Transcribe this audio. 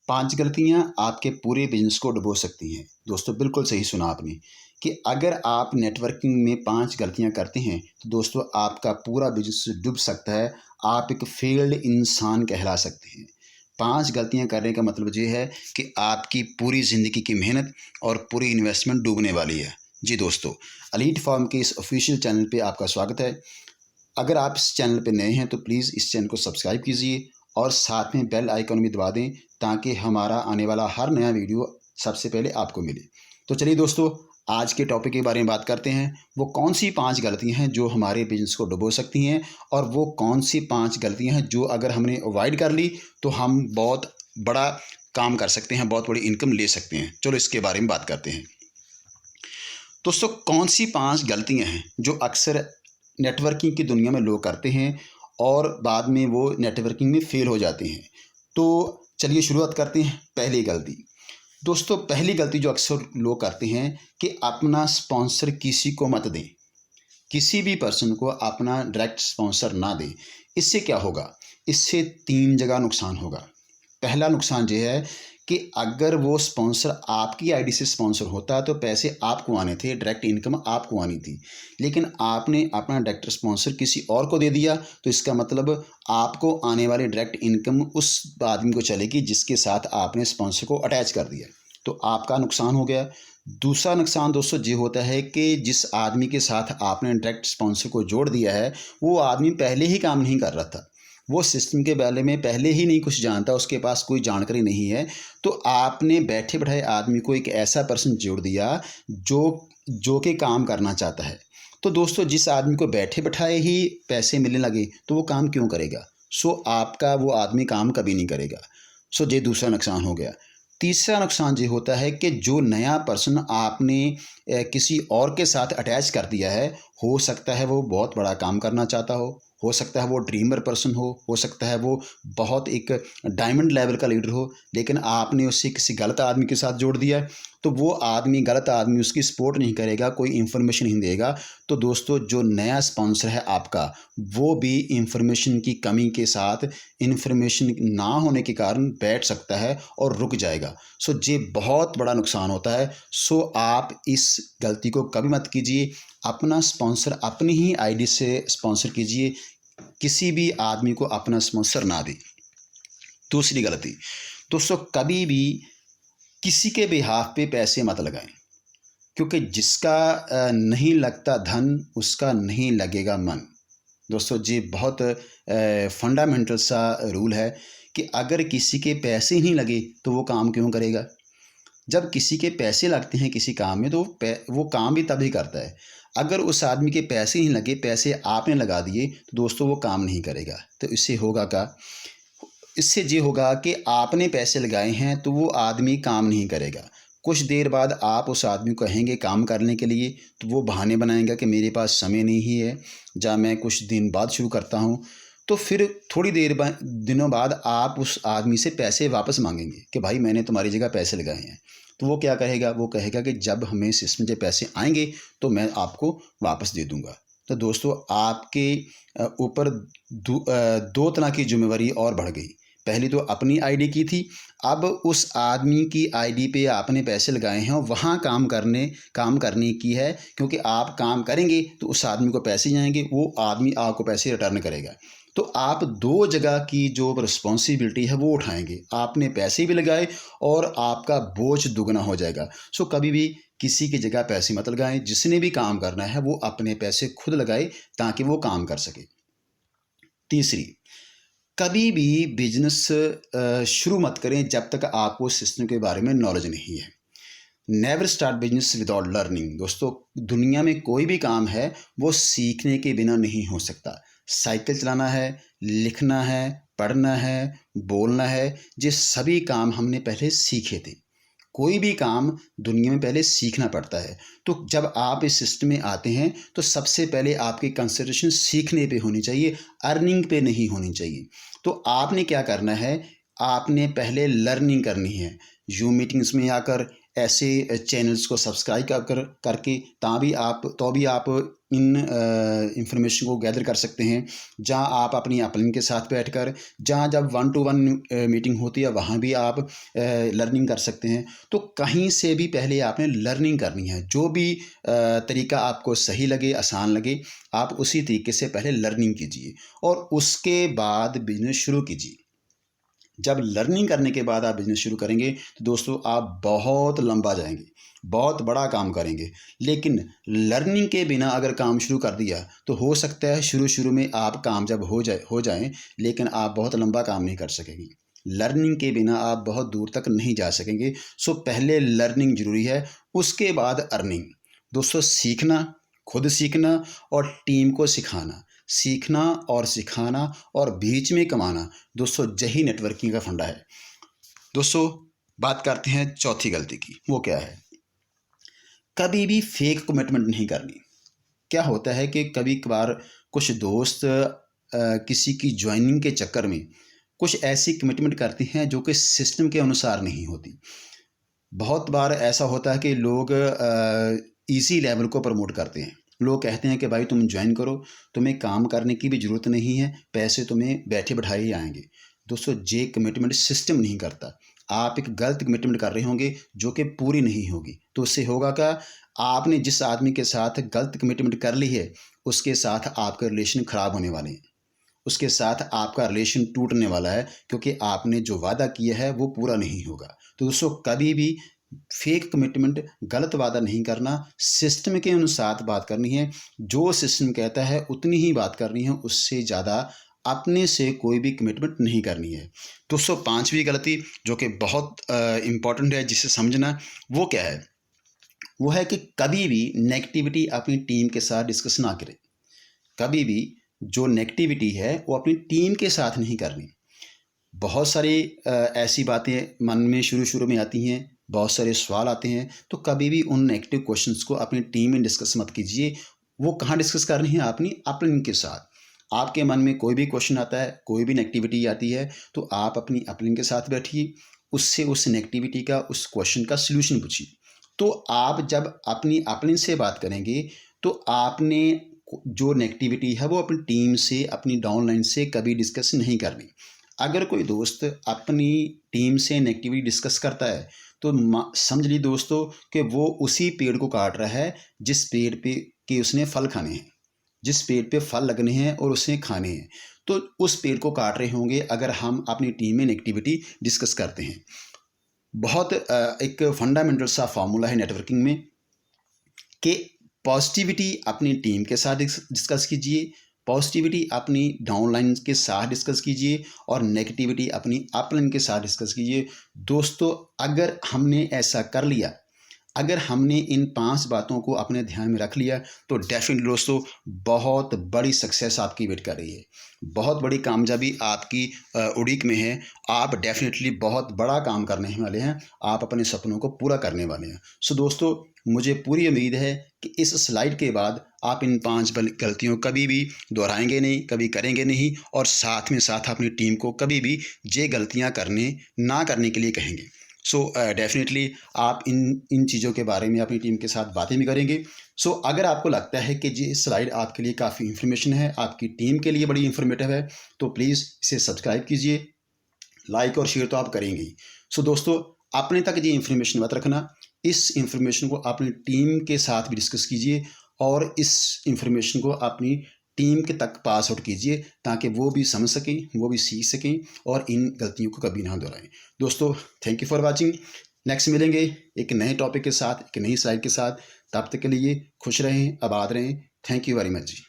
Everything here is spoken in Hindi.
5 गलतियाँ आपके पूरे बिज़नेस को डुबो सकती हैं। दोस्तों बिल्कुल सही सुना आपने कि अगर आप नेटवर्किंग में 5 गलतियाँ करते हैं तो दोस्तों आपका पूरा बिज़नेस डूब सकता है। आप एक फेल्ड इंसान कहला सकते हैं। 5 गलतियाँ करने का मतलब ये है कि आपकी पूरी ज़िंदगी की मेहनत और पूरी इन्वेस्टमेंट डूबने वाली है। जी दोस्तों, एलीट फार्म के इस ऑफिशियल चैनल पे आपका स्वागत है। अगर आप इस चैनल पे नए हैं तो प्लीज़ इस चैनल को सब्सक्राइब कीजिए और साथ में बेल आइकन भी दबा दें ताकि हमारा आने वाला हर नया वीडियो सबसे पहले आपको मिले। तो चलिए दोस्तों, आज के टॉपिक के बारे में बात करते हैं। वो कौन सी 5 गलतियां हैं जो हमारे बिजनेस को डुबो सकती हैं और वो कौन सी 5 गलतियां हैं जो अगर हमने अवॉइड कर ली तो हम बहुत बड़ा काम कर सकते हैं, बहुत बड़ी इनकम ले सकते हैं। चलो इसके बारे में बात करते हैं। दोस्तों, कौन सी 5 गलतियां हैं जो अक्सर नेटवर्किंग की दुनिया में लोग करते हैं और बाद में वो नेटवर्किंग में फेल हो जाते हैं। तो चलिए शुरुआत करते हैं। पहली गलती, दोस्तों पहली गलती जो अक्सर लोग करते हैं कि अपना स्पॉन्सर किसी को मत दें। किसी भी पर्सन को अपना डायरेक्ट स्पॉन्सर ना दें। इससे क्या होगा? इससे 3 जगह नुकसान होगा। पहला नुकसान ये है कि अगर वो स्पॉन्सर आपकी आईडी से स्पॉन्सर होता तो पैसे आपको आने थे, डायरेक्ट इनकम आपको आनी थी। लेकिन आपने अपना डायरेक्ट स्पॉन्सर किसी और को दे दिया तो इसका मतलब आपको आने वाली डायरेक्ट इनकम उस आदमी को चलेगी जिसके साथ आपने स्पॉन्सर को अटैच कर दिया। तो आपका नुकसान हो गया। दूसरा नुकसान दोस्तों ये होता है कि जिस आदमी के साथ आपने डायरेक्ट स्पॉन्सर को जोड़ दिया है वो आदमी पहले ही काम नहीं कर रहा था, वो सिस्टम के बारे में पहले ही नहीं कुछ जानता, उसके पास कोई जानकारी नहीं है। तो आपने बैठे बैठाए आदमी को एक ऐसा पर्सन जोड़ दिया जो जो कि काम करना चाहता है। तो दोस्तों जिस आदमी को बैठे बैठाए ही पैसे मिलने लगे तो वो काम क्यों करेगा? सो आपका वो आदमी काम कभी नहीं करेगा। सो ये दूसरा नुकसान हो गया। तीसरा नुकसान ये होता है कि जो नया पर्सन आपने किसी और के साथ अटैच कर दिया है, हो सकता है वो बहुत बड़ा काम करना चाहता हो सकता है वो ड्रीमर पर्सन हो सकता है वो बहुत एक डायमंड लेवल का लीडर हो, लेकिन आपने उसे किसी गलत आदमी के साथ जोड़ दिया तो वो आदमी, गलत आदमी उसकी सपोर्ट नहीं करेगा, कोई इन्फॉर्मेशन नहीं देगा। तो दोस्तों जो नया स्पॉन्सर है आपका वो भी इन्फॉर्मेशन की कमी के साथ, इन्फॉर्मेशन ना होने के कारण बैठ सकता है और रुक जाएगा। सो ये बहुत बड़ा नुकसान होता है। सो आप इस गलती को कभी मत कीजिए। अपना स्पॉन्सर अपनी ही आईडी से स्पॉन्सर कीजिए, किसी भी आदमी को अपना स्पॉन्सर ना दें। दूसरी गलती, दोस्तों कभी भी किसी के बिहाफ पे पैसे मत लगाएं, क्योंकि जिसका नहीं लगता धन उसका नहीं लगेगा मन। दोस्तों ये बहुत फंडामेंटल सा रूल है कि अगर किसी के पैसे ही नहीं लगे तो वो काम क्यों करेगा? जब किसी के पैसे लगते हैं किसी काम में तो वो काम भी तभी करता है। अगर उस आदमी के पैसे नहीं लगे, पैसे आपने लगा दिए तो दोस्तों वो काम नहीं करेगा। तो इससे होगा क्या? इससे ये होगा कि आपने पैसे लगाए हैं तो वो आदमी काम नहीं करेगा। कुछ देर बाद आप उस आदमी को कहेंगे काम करने के लिए तो वो बहाने बनाएगा कि मेरे पास समय नहीं है, या मैं कुछ दिन बाद शुरू करता हूँ। तो फिर थोड़ी दिनों बाद आप उस आदमी से पैसे वापस मांगेंगे कि भाई मैंने तुम्हारी जगह पैसे लगाए हैं। तो वो क्या कहेगा? वो कहेगा कि जब हमें सिस्टम से पैसे आएंगे तो मैं आपको वापस दे दूंगा। तो दोस्तों आपके ऊपर दो तरह की जिम्मेवारी और बढ़ गई। पहली तो अपनी आईडी की थी, अब उस आदमी की आईडी पे आपने पैसे लगाए हैं और वहाँ काम करने की है, क्योंकि आप काम करेंगे तो उस आदमी को पैसे जाएंगे, वो आदमी आपको पैसे रिटर्न करेगा। तो आप 2 जगह की जो रिस्पॉन्सिबिलिटी है वो उठाएंगे। आपने पैसे भी लगाए और आपका बोझ दुगना हो जाएगा। सो कभी भी किसी की जगह पैसे मत लगाएं। जिसने भी काम करना है वो अपने पैसे खुद लगाए ताकि वो काम कर सके। तीसरी, कभी भी बिजनेस शुरू मत करें जब तक आपको सिस्टम के बारे में नॉलेज नहीं है। Never start business without learning. दोस्तों दुनिया में कोई भी काम है वो सीखने के बिना नहीं हो सकता। साइकिल चलाना है, लिखना है, पढ़ना है, बोलना है, ये सभी काम हमने पहले सीखे थे। कोई भी काम दुनिया में पहले सीखना पड़ता है। तो जब आप इस सिस्टम में आते हैं तो सबसे पहले आपकी कंसंट्रेशन सीखने पे होनी चाहिए, अर्निंग पे नहीं होनी चाहिए। तो आपने क्या करना है? आपने पहले लर्निंग करनी है। जूम मीटिंग्स में आकर, ऐसे चैनल्स को सब्सक्राइब करके तो भी आप इन इंफॉर्मेशन को गैदर कर सकते हैं। जहां आप अपनी अपलिंग के साथ बैठकर, जहां जब 1 to 1 मीटिंग होती है वहां भी आप लर्निंग कर सकते हैं। तो कहीं से भी पहले आपने लर्निंग करनी है। जो भी तरीका आपको सही लगे, आसान लगे, आप उसी तरीके से पहले लर्निंग कीजिए और उसके बाद बिजनेस शुरू कीजिए। जब लर्निंग करने के बाद आप बिजनेस शुरू करेंगे तो दोस्तों आप बहुत लंबा जाएंगे, बहुत बड़ा काम करेंगे। लेकिन लर्निंग के बिना अगर काम शुरू कर दिया तो हो सकता है शुरू शुरू में आप कामयाब हो जाएं, लेकिन आप बहुत लंबा काम नहीं कर सकेंगे। लर्निंग के बिना आप बहुत दूर तक नहीं जा सकेंगे। सो पहले लर्निंग जरूरी है, उसके बाद अर्निंग। दोस्तों सीखना, खुद सीखना और टीम को सिखाना, सीखना और सिखाना और बीच में कमाना, दोस्तों यही नेटवर्किंग का फंडा है। दोस्तों बात करते हैं चौथी गलती की। वो क्या है? कभी भी फेक कमिटमेंट नहीं करनी। क्या होता है कि कभी कभार कुछ दोस्त किसी की ज्वाइनिंग के चक्कर में कुछ ऐसी कमिटमेंट करती हैं जो कि सिस्टम के अनुसार नहीं होती। बहुत बार ऐसा होता है कि लोग इजी लेवल को प्रमोट करते हैं। लोग कहते हैं कि भाई तुम ज्वाइन करो, तुम्हें काम करने की भी ज़रूरत नहीं है, पैसे तुम्हें बैठे बैठाए ही आएंगे। दोस्तों ये कमिटमेंट सिस्टम नहीं करता। आप एक गलत कमिटमेंट कर रहे होंगे जो कि पूरी नहीं होगी। तो उससे होगा क्या? आपने जिस आदमी के साथ गलत कमिटमेंट कर ली है उसके साथ आपके रिलेशन ख़राब होने वाले हैं, उसके साथ आपका रिलेशन टूटने वाला है, क्योंकि आपने जो वादा किया है वो पूरा नहीं होगा। तो दोस्तों कभी भी फेक कमिटमेंट, गलत वादा नहीं करना, सिस्टम के अनुसार बात करनी है। जो सिस्टम कहता है उतनी ही बात करनी है, उससे ज़्यादा अपने से कोई भी कमिटमेंट नहीं करनी है। दोस्तों पांचवी गलती जो कि बहुत इम्पॉर्टेंट है जिसे समझना, वो क्या है? वो है कि कभी भी नेगेटिविटी अपनी टीम के साथ डिस्कस ना करें। कभी भी जो नेगेटिविटी है वो अपनी टीम के साथ नहीं करनी। बहुत सारी ऐसी बातें मन में शुरू शुरू में आती हैं, बहुत सारे सवाल आते हैं, तो कभी भी उन नेगेटिव क्वेश्चंस को अपनी टीम में डिस्कस मत कीजिए। वो कहाँ डिस्कस करनी है? अपनी अपलिंग के साथ। आपके मन में कोई भी क्वेश्चन आता है, कोई भी नेगेटिविटी आती है, तो आप अपनी अपलिंग के साथ बैठिए, उससे उस नेगेटिविटी का, उस क्वेश्चन का सल्यूशन पूछिए। तो आप जब अपनी अपलिंग से बात करेंगे तो आपने जो नेगेटिविटी है वो अपनी टीम से, अपनी डाउनलाइन से कभी डिस्कस नहीं करनी। अगर कोई दोस्त अपनी टीम से नेगेटिविटी डिस्कस करता है तो समझ ली दोस्तों कि वो उसी पेड़ को काट रहा है जिस पेड़ पे कि उसने फल खाने हैं, जिस पेड़ पे फल लगने हैं और उसने खाने हैं। तो उस पेड़ को काट रहे होंगे अगर हम अपनी टीम में नेगेटिविटी डिस्कस करते हैं। बहुत एक फंडामेंटल सा फार्मूला है नेटवर्किंग में कि पॉजिटिविटी अपनी टीम के साथ डिस्कस कीजिए, पॉजिटिविटी अपनी डाउनलाइन के साथ डिस्कस कीजिए और नेगेटिविटी अपनी अपलाइन के साथ डिस्कस कीजिए। दोस्तों अगर हमने ऐसा कर लिया, अगर हमने इन 5 बातों को अपने ध्यान में रख लिया तो डेफिनेटली दोस्तों बहुत बड़ी सक्सेस आपकी वेट कर रही है, बहुत बड़ी कामयाबी आपकी उड़ीक में है। आप डेफिनेटली बहुत बड़ा काम करने वाले हैं, आप अपने सपनों को पूरा करने वाले हैं। सो दोस्तों मुझे पूरी उम्मीद है कि इस स्लाइड के बाद आप इन 5 गलतियों कभी भी दोहराएंगे नहीं, कभी करेंगे नहीं, और साथ में साथ अपनी टीम को कभी भी ये गलतियां ना करने के लिए कहेंगे। सो डेफिनेटली आप इन चीज़ों के बारे में अपनी टीम के साथ बातें भी करेंगे। सो अगर आपको लगता है कि ये स्लाइड आपके लिए काफ़ी इन्फॉर्मेशन है, आपकी टीम के लिए बड़ी इन्फॉर्मेटिव है, तो प्लीज़ इसे सब्सक्राइब कीजिए, लाइक और शेयर तो आप करेंगे ही। सो दोस्तों अपने तक ये इन्फॉर्मेशन मत रखना, इस इन्फॉर्मेशन को अपनी टीम के साथ भी डिस्कस कीजिए और इस इन्फॉर्मेशन को अपनी टीम के तक पास आउट कीजिए ताकि वो भी समझ सकें, वो भी सीख सकें और इन गलतियों को कभी ना दोहराएं। दोस्तों thank you for watching. Next मिलेंगे एक नए टॉपिक के साथ, एक नई स्लाइड के साथ। तब तक के लिए खुश रहें, आबाद रहें। Thank you very much ji.